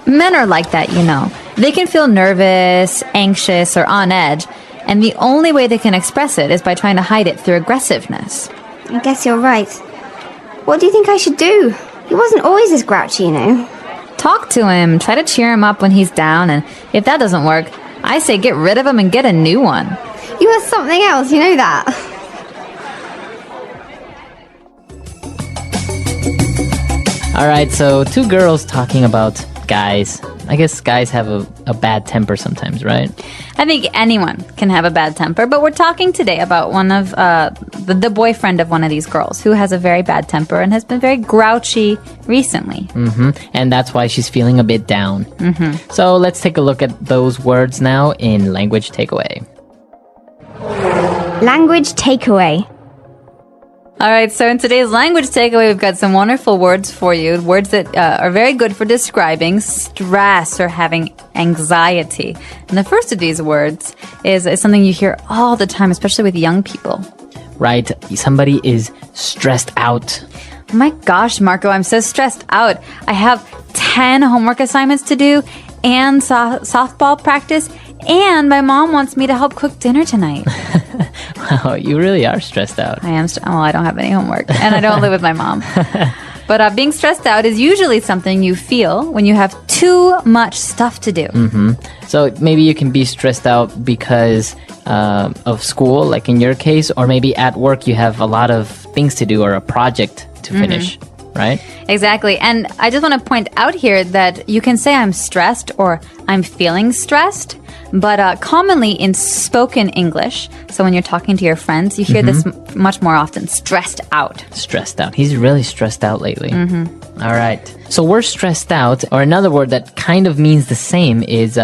Men are like that, you know. They can feel nervous, anxious, or on edge, and the only way they can express it is by trying to hide it through aggressiveness. I guess you're right. What do you think I should do? He wasn't always this grouchy, you know. Talk to him, try to cheer him up when he's down, and if that doesn't work, I say get rid of him and get a new one. You are something else, you know that. All right, so two girls talking about guys. I guess guys have a bad temper sometimes, right? I think anyone can have a bad temper, but we're talking today about one of the boyfriend of one of these girls who has a very bad temper and has been very grouchy recently. And that's why she's feeling a bit down. So let's take a look at those words now in Language Takeaway. Language takeaway. All right, so in today's language takeaway, we've got some wonderful words for you. Words that are very good for describing stress or having anxiety. And the first of these words is something you hear all the time, especially with young people. Right, somebody is stressed out. Oh my gosh, Marco, I'm so stressed out. I have 10 homework assignments to do and softball practice, and my mom wants me to help cook dinner tonight. Wow, you really are stressed out. I am. Well, I don't have any homework, and I don't live with my mom. But being stressed out is usually something you feel when you have too much stuff to do. So maybe you can be stressed out because of school, like in your case, or maybe at work you have a lot of things to do or a project to finish, right? Exactly. And I just want to point out here that you can say I'm stressed or I'm feeling stressed. But commonly in spoken English, so when you're talking to your friends, you hear this much more often, stressed out. Stressed out. He's really stressed out lately. All right. So we're stressed out, or another word that kind of means the same is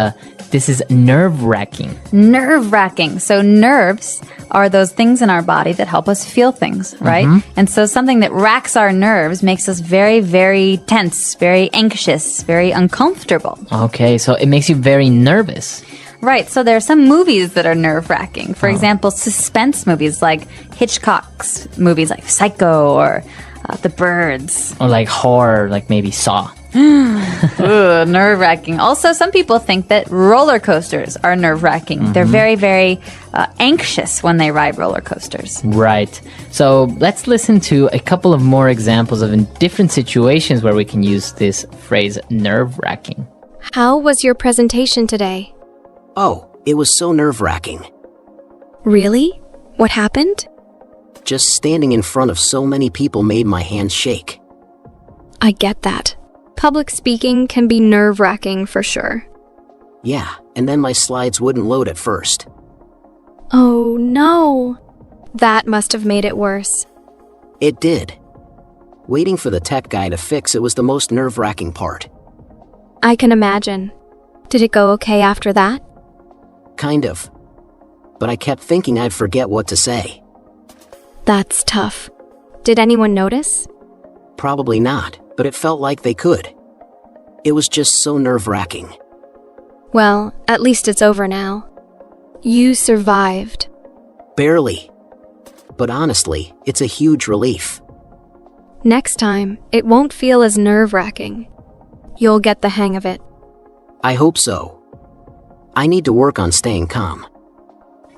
this is nerve-wracking. Nerve-wracking. So nerves are those things in our body that help us feel things, right? And so something that racks our nerves makes us very, very tense, very anxious, very uncomfortable. Okay, so it makes you very nervous. Right, so there are some movies that are nerve-wracking. For example, suspense movies like Hitchcock's movies like Psycho or The Birds. Or like horror, like maybe Saw. Ooh, nerve-wracking. Also, some people think that roller coasters are nerve-wracking. They're very, very anxious when they ride roller coasters. Right. So let's listen to a couple of more examples of in different situations where we can use this phrase nerve-wracking. How was your presentation today? Oh, it was so nerve-wracking. Really? What happened? Just standing in front of so many people made my hands shake. I get that. Public speaking can be nerve-wracking for sure. Yeah, and then my slides wouldn't load at first. Oh no! That must have made it worse. It did. Waiting for the tech guy to fix it was the most nerve-wracking part. I can imagine. Did it go okay after that? Kind of. But I kept thinking I'd forget what to say. That's tough. Did anyone notice? Probably not, but it felt like they could. It was just so nerve-wracking. Well, at least it's over now. You survived. Barely. But honestly, it's a huge relief. Next time, it won't feel as nerve-wracking. You'll get the hang of it. I hope so. I need to work on staying calm.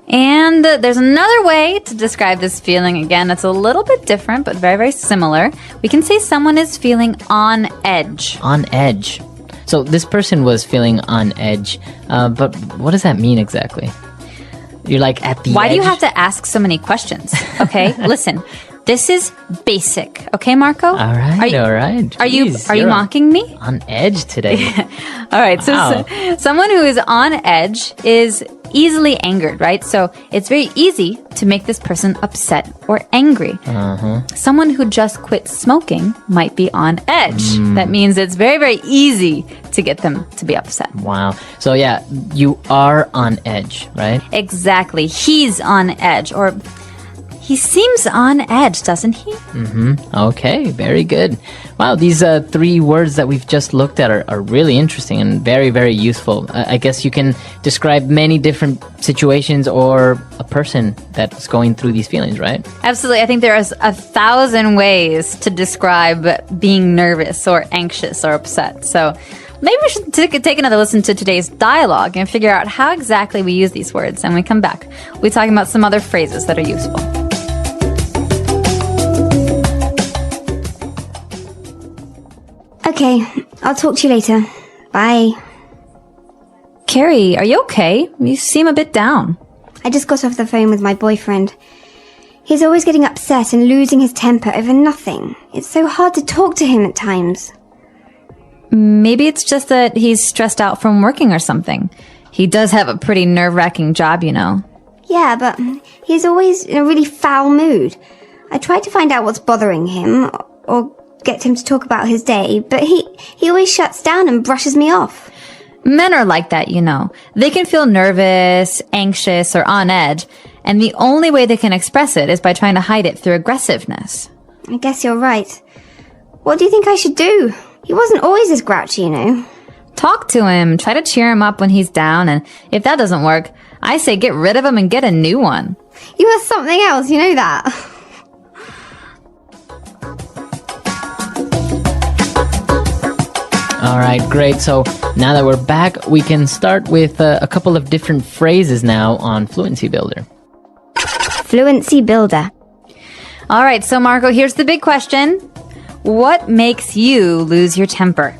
And there's another way to describe this feeling. Again, it's a little bit different, but very, very similar. We can say someone is feeling on edge. On edge. So this person was feeling on edge, but what does that mean exactly? You're like at the edge? Why do you have to ask so many questions? Okay, listen. This is basic. Okay, Marco? All right, all right. Are you mocking me? On edge today. All right, Wow. so someone who is on edge is easily angered, right? So it's very easy to make this person upset or angry. Someone who just quit smoking might be on edge. That means it's very, very easy to get them to be upset. Wow. So yeah, you are on edge, right? Exactly. He's on edge, or he seems on edge, doesn't he? Okay, very good. Wow, these three words that we've just looked at are really interesting and very, very useful. I guess you can describe many different situations or a person that's going through these feelings, right? Absolutely. I think there is 1,000 ways to describe being nervous or anxious or upset. So maybe we should take another listen to today's dialogue and figure out how exactly we use these words. And when we come back, we'll be talking about some other phrases that are useful. Okay, I'll talk to you later. Bye. Carrie, are you okay? You seem a bit down. I just got off the phone with my boyfriend. He's always getting upset and losing his temper over nothing. It's so hard to talk to him at times. Maybe it's just that he's stressed out from working or something. He does have a pretty nerve-wracking job, you know. Yeah, but he's always in a really foul mood. I tried to find out what's bothering him, or get him to talk about his day, but he always shuts down and brushes me off. Men are like that, you know. They can feel nervous, anxious, or on edge, and the only way they can express it is by trying to hide it through aggressiveness. I guess you're right. What do you think I should do? He wasn't always this grouchy, you know. Talk to him, try to cheer him up when he's down, and if that doesn't work, I say get rid of him and get a new one. You are something else, you know that. All right, great. So now that we're back, we can start with a couple of different phrases now on Fluency Builder. Fluency Builder. All right, so Marco, here's the big question. What makes you lose your temper?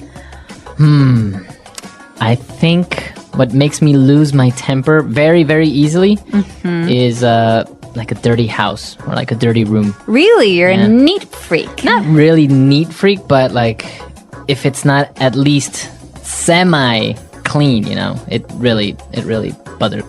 I think what makes me lose my temper very, very easily is like a dirty house or like a dirty room. Really? You're a neat freak. Not really neat freak, but like if it's not at least semi-clean, you know, it really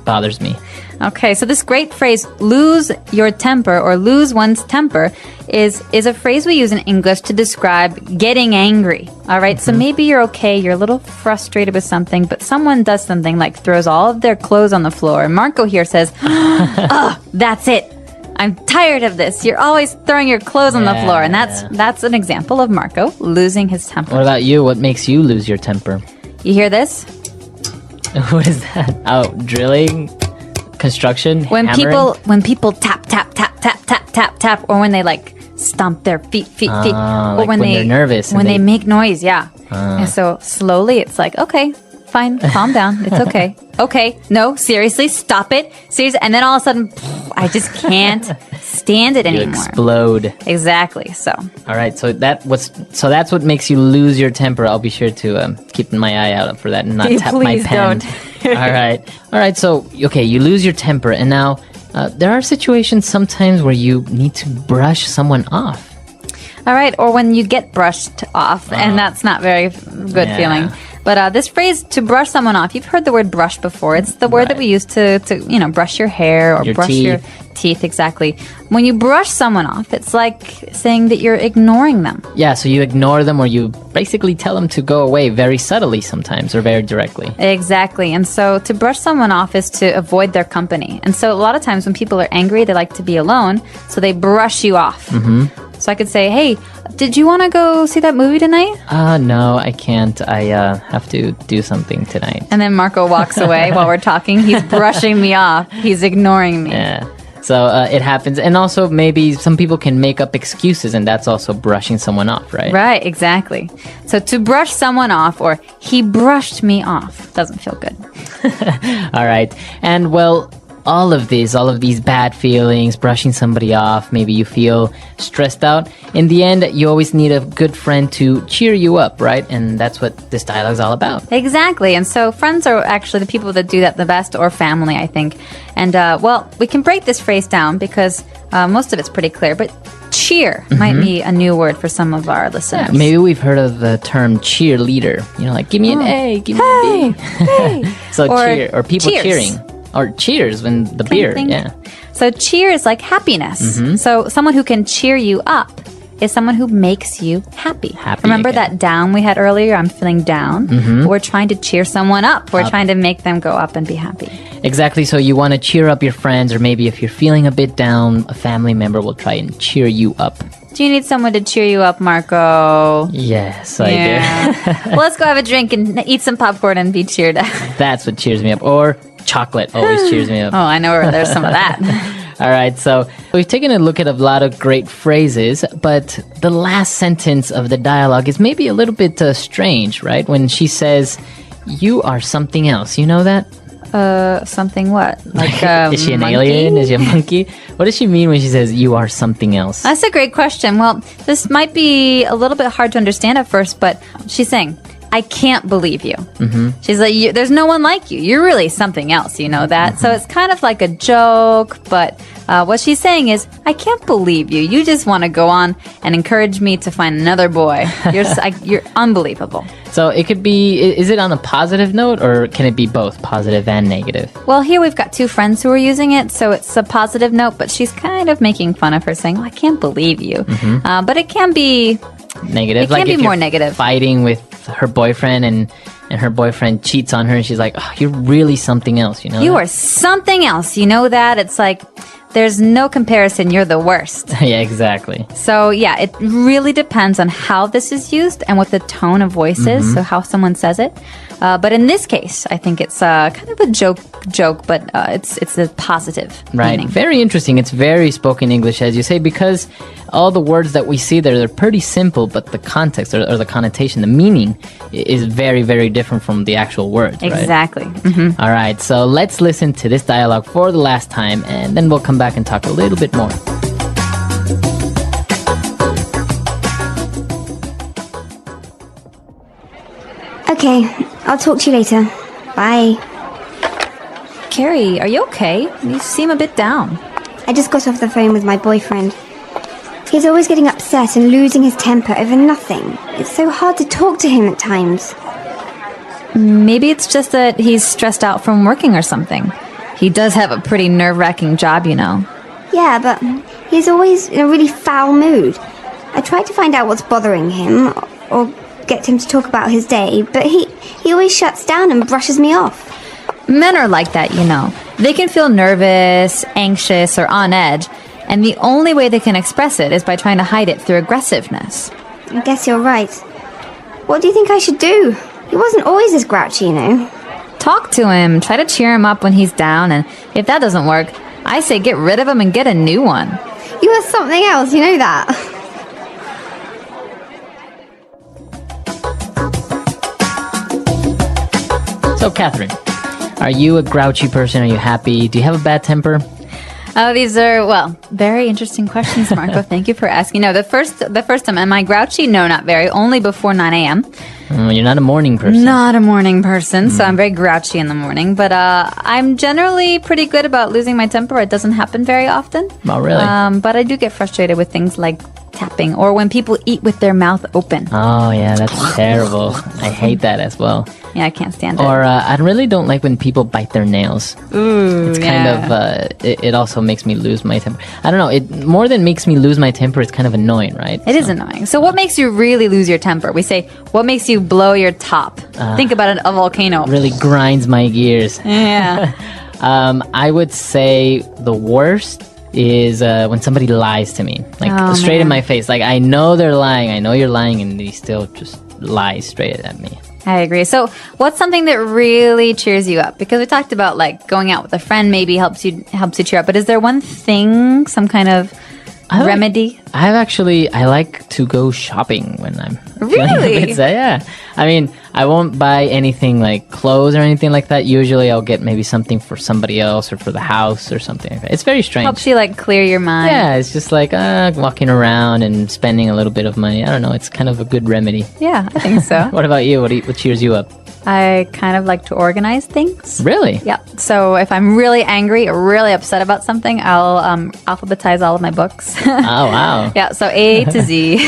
bothers me. Okay, so this great phrase, lose your temper or lose one's temper, is a phrase we use in English to describe getting angry. All right? So maybe you're okay, you're a little frustrated with something, but someone does something like throws all of their clothes on the floor. And Marco here says, "Oh, that's it. I'm tired of this. You're always throwing your clothes on the floor." And that's an example of Marco losing his temper. What about you? What makes you lose your temper? You hear this? What is that? Oh, drilling? Construction? When hammering? people tap tap tap tap tap tap tap, or when they like stomp their feet, or like when they're nervous and when they they- make noise, yeah. And so slowly, it's like, okay, fine, calm down, it's okay. Okay, no, seriously, stop it, seriously, and then all of a sudden, I just can't stand it You anymore. explode. Exactly. So All right, so that's what makes you lose your temper. I'll be sure to keep my eye out for that and not tap my Please pen. don't. All right. So okay, you lose your temper, and now there are situations sometimes where you need to brush someone off. all right, or when you get brushed off, and that's not very good Yeah. feeling. But this phrase, to brush someone off, you've heard the word brush before. It's the word that we use to brush your hair or Your brush your teeth, exactly. When you brush someone off, it's like saying that you're ignoring them. Yeah, so you ignore them, or you basically tell them to go away very subtly sometimes, or very directly. Exactly. And so to brush someone off is to avoid their company. And so a lot of times when people are angry, they like to be alone, so they brush you off. Mm-hmm. So I could say, hey, did you want to go see that movie tonight? No, I can't. I have to do something tonight. And then Marco walks away while we're talking. He's brushing me off. He's ignoring me. Yeah. So it happens. And also maybe some people can make up excuses, and that's also brushing someone off, right? Right, exactly. So to brush someone off, or he brushed me off, doesn't feel good. All right. And well, all of these bad feelings, brushing somebody off, maybe you feel stressed out. In the end, you always need a good friend to cheer you up, right? And that's what this dialogue's all about. Exactly. And so friends are actually the people that do that the best, or family, I think. And, well, we can break this phrase down because most of it's pretty clear. But cheer might be a new word for some of our listeners. Yeah, maybe we've heard of the term cheerleader. You know, like, give me an A, give me a B. So Or cheer, or people cheers. cheering. Or cheers when the beer, think. yeah. So cheer is like happiness. So someone who can cheer you up is someone who makes you happy. Remember again. that down we had earlier? I'm feeling down. We're trying to cheer someone up. We're trying to make them go up and be happy. Exactly. So you want to cheer up your friends, or maybe if you're feeling a bit down, a family member will try and cheer you up. Do you need someone to cheer you up, Marco? Yes, I do. Well, let's go have a drink and eat some popcorn and be cheered up. That's what cheers me up. Or chocolate always cheers me up. Oh, I know where there's some of that. All right, so we've taken a look at a lot of great phrases, but the last sentence of the dialogue is maybe a little bit strange, right? When she says, "You are something else." You know that? Something what? Like Is she an monkey? alien? Is she a monkey? What does she mean when she says, "You are something else"? That's a great question. Well, this might be a little bit hard to understand at first, but she's saying, I can't believe you. She's like, there's no one like you. You're really something else, you know that? So it's kind of like a joke, but what she's saying is, I can't believe you. You just want to go on and encourage me to find another boy. You're unbelievable. So it could be, is it on a positive note, or can it be both positive and negative? Well, here we've got two friends who are using it, so it's a positive note, but she's kind of making fun of her, saying, I can't believe you. But it can be Negative. It can be if more you're negative. Fighting with her boyfriend, and her boyfriend cheats on her, and she's like, "Oh, you're really something else," you know? You that? are something else. You know that? It's like, there's no comparison. You're the worst. Yeah, exactly. So, yeah, it really depends on how this is used and what the tone of voice is, so how someone says it. But in this case, I think it's kind of a joke, but it's a positive Right. meaning. Very interesting. It's very spoken English, as you say, because all the words that we see there, they're pretty simple, but the context or the connotation, the meaning is very, very different from the actual words, right? Exactly. All right, so let's listen to this dialogue for the last time, and then we'll come back and talk a little bit more. Okay, I'll talk to you later. Bye. Carrie, are you okay? You seem a bit down. I just got off the phone with my boyfriend. He's always getting upset and losing his temper over nothing. It's so hard to talk to him at times. Maybe it's just that he's stressed out from working or something. He does have a pretty nerve-wracking job, you know. Yeah, but He's always in a really foul mood. I tried to find out what's bothering him, or get him to talk about his day, but he always shuts down and brushes me off. Men are like that, you know. They can feel nervous, anxious, or on edge, and the only way they can express it is by trying to hide it through aggressiveness. I guess you're right. What do you think I should do? He wasn't always this grouchy, you know. Talk to him, try to cheer him up when he's down, and if that doesn't work, I say get rid of him and get a new one. You are something else, you know that. So, Catherine, are you a grouchy person? Are you happy? Do you have a bad temper? Oh, these are, well, very interesting questions, Marco. Thank you for asking. No, the first time, am I grouchy? No, not very. Only before 9 a.m. You're not a morning person. Not a morning person, so I'm very grouchy in the morning. But I'm generally pretty good about losing my temper. It doesn't happen very often. Oh, really? But I do get frustrated with things like tapping or when people eat with their mouth open. Oh, yeah, that's terrible. I hate that as well. Yeah, I can't stand it. Or I really don't like when people bite their nails. Ooh, it's kind of, it also makes me lose my temper. I don't know, it more than makes me lose my temper, it's kind of annoying, right? It is annoying. So what makes you really lose your temper? We say, what makes you blow your top? Think about a volcano. Really grinds my gears. Yeah. I would say the worst is when somebody lies to me, like straight in my face. Like, I know they're lying, I know you're lying, and they still just lie straight at me. I agree. So what's something that really cheers you up? Because we talked about like going out with a friend maybe helps you cheer up. But is there one thing, some kind of remedy? I like to go shopping when I'm feeling a bit sad. Yeah. I mean, I won't buy anything like clothes or anything like that. Usually I'll get maybe something for somebody else or for the house or something like that. It's very strange. Helps you like clear your mind. Yeah, it's just like walking around and spending a little bit of money. I don't know. It's kind of a good remedy. Yeah, I think so. What about you? What cheers you up? I kind of like to organize things. Really? Yeah. So if I'm really angry or really upset about something, I'll alphabetize all of my books. Oh, wow. Yeah, so A to Z.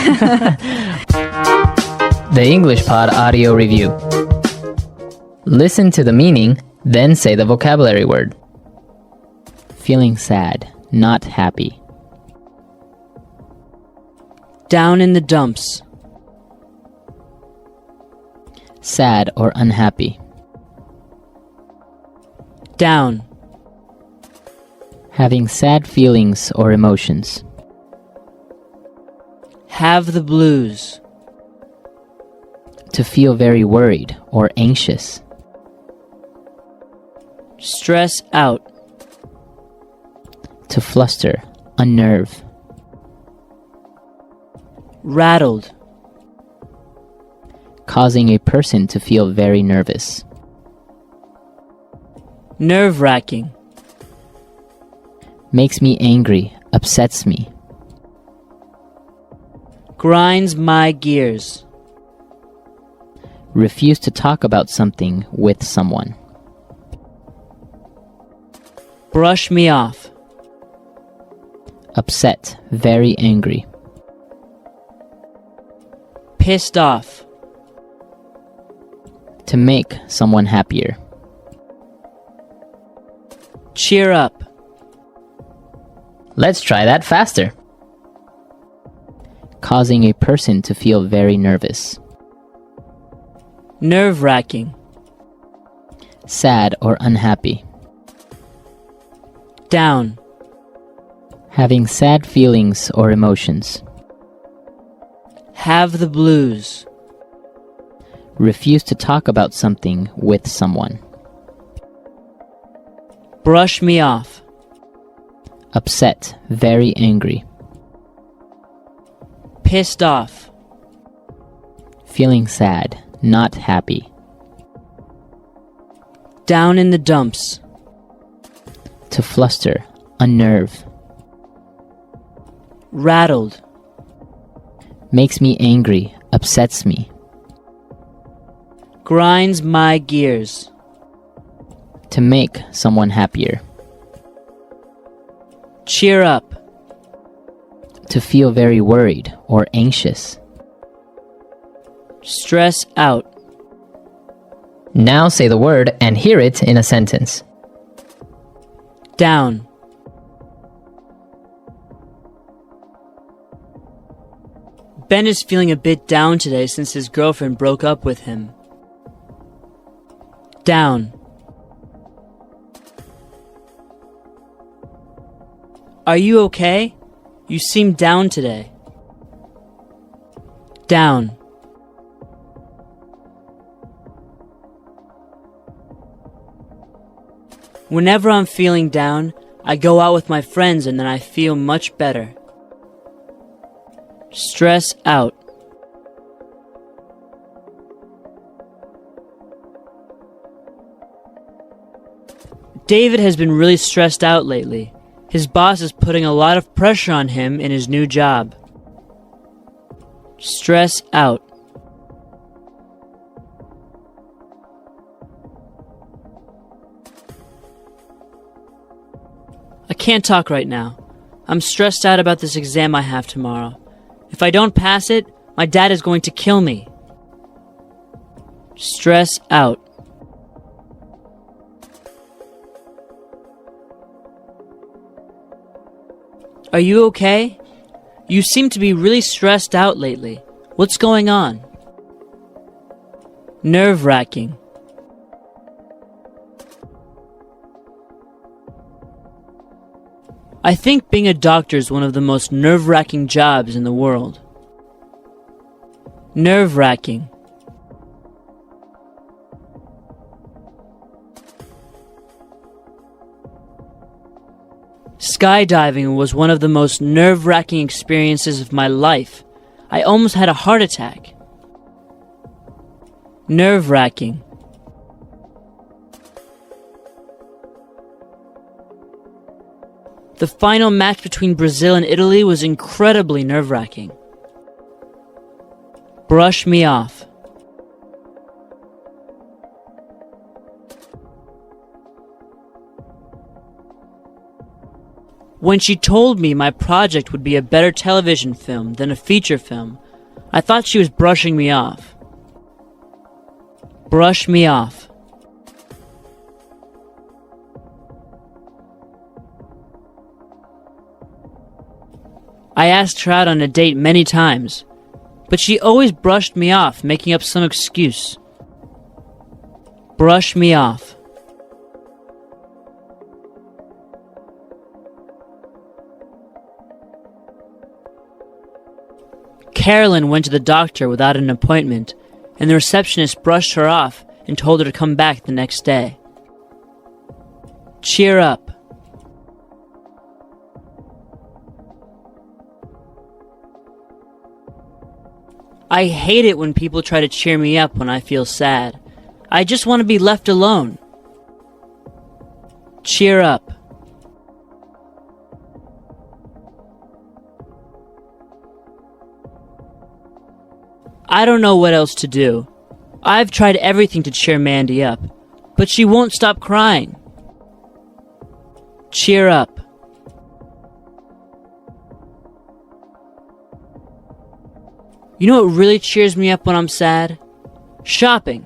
The English Pod Audio Review. Listen to the meaning, then say the vocabulary word. Feeling sad, not happy. Down in the dumps. Sad or unhappy. Down. Having sad feelings or emotions. Have the blues. To feel very worried or anxious. Stress out. To fluster, unnerve. Rattled. Causing a person to feel very nervous. Nerve-wracking. Makes me angry, upsets me. Grinds my gears. Refuse to talk about something with someone. Brush me off. Upset, very angry. Pissed off. To make someone happier. Cheer up. Let's try that faster. Causing a person to feel very nervous. Nerve-wracking. Sad or unhappy. Down. Having sad feelings or emotions. Have the blues. Refuse to talk about something with someone. Brush me off. Upset, very angry. Pissed off. Feeling sad, not happy. Down in the dumps. To fluster, unnerve. Rattled. Makes me angry, upsets me. Grinds my gears. To make someone happier. Cheer up. To feel very worried or anxious. Stress out. Now say the word and hear it in a sentence. Down. Ben is feeling a bit down today since his girlfriend broke up with him. Down. Are you okay? You seem down today. Down. Whenever I'm feeling down, I go out with my friends and then I feel much better. Stress out. David has been really stressed out lately. His boss is putting a lot of pressure on him in his new job. Stress out. I can't talk right now. I'm stressed out about this exam I have tomorrow. If I don't pass it, my dad is going to kill me. Stress out. Are you okay? You seem to be really stressed out lately. What's going on? Nerve-wracking. I think being a doctor is one of the most nerve-wracking jobs in the world. Nerve-wracking. Skydiving was one of the most nerve-wracking experiences of my life. I almost had a heart attack. Nerve-wracking. The final match between Brazil and Italy was incredibly nerve-wracking. Brush me off. When she told me my project would be a better television film than a feature film, I thought she was brushing me off. Brush me off. I asked her out on a date many times, but she always brushed me off, making up some excuse. Brush me off. Carolyn went to the doctor without an appointment, and the receptionist brushed her off and told her to come back the next day. Cheer up. I hate it when people try to cheer me up when I feel sad. I just want to be left alone. Cheer up. I don't know what else to do. I've tried everything to cheer Mandy up, but she won't stop crying. Cheer up. You know what really cheers me up when I'm sad? Shopping.